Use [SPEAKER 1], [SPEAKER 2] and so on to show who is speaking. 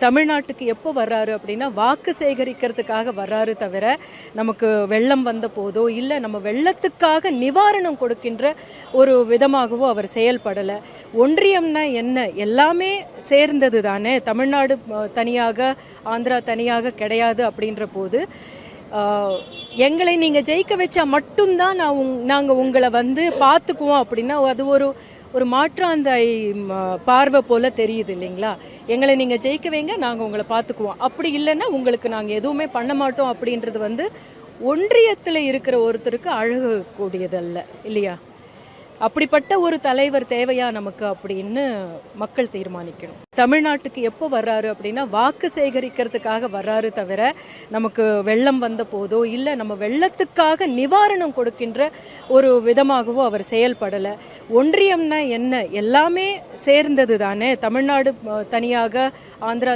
[SPEAKER 1] தமிழ்நாட்டுக்கு எப்போ வர்றாரு அப்படின்னா, வாக்கு சேகரிக்கிறதுக்காக வர்றாரு தவிர, நமக்கு வெள்ளம் வந்த போதோ, இல்ல நம்ம வெள்ளத்துக்காக நிவாரணம் கொடுக்கின்ற ஒரு விதமாகவோ அவர் செயல்படல. ஒன்றியம்னா என்ன? எல்லாமே சேர்ந்தது தானே. தமிழ்நாடு தனியாக, ஆந்திரா தனியாக கிடையாது அப்படின்ற போது, ஆ எங்களை நீங்க ஜெயிக்க வச்சா மட்டும் தான் நாங்க உங்கள வந்து பார்த்துக்குவோம் அப்படின்னா, அது ஒரு ஒரு மாற்றாந்தாய் பார்வை போல தெரியுது இல்லைங்களா? எங்களை நீங்க ஜெயிக்க வைங்க, நாங்க உங்கள பார்த்துக்குவோம். அப்படி இல்லன்னா, உங்களுக்கு நாங்க எதுவுமே பண்ண மாட்டோம் அப்படின்றது வந்து, ஒன்றியத்தில இருக்கிற ஒருத்தருக்கு அழகக்கூடியதல்ல, இல்லையா? அப்படிப்பட்ட ஒரு தலைவர் தேவையா நமக்கு அப்படின்னு மக்கள் தீர்மானிக்கணும். தமிழ்நாட்டுக்கு எப்போ வர்றாரு அப்படின்னா, வாக்கு சேகரிக்கிறதுக்காக வர்றாரு தவிர, நமக்கு வெள்ளம் வந்த போதோ, இல்ல நம்ம வெள்ளத்துக்காக நிவாரணம் கொடுக்கின்ற ஒரு விதமாகவோ அவர் செயல்படல. ஒன்றியம்னா என்ன? எல்லாமே சேர்ந்தது தானே. தமிழ்நாடு தனியாக, ஆந்திரா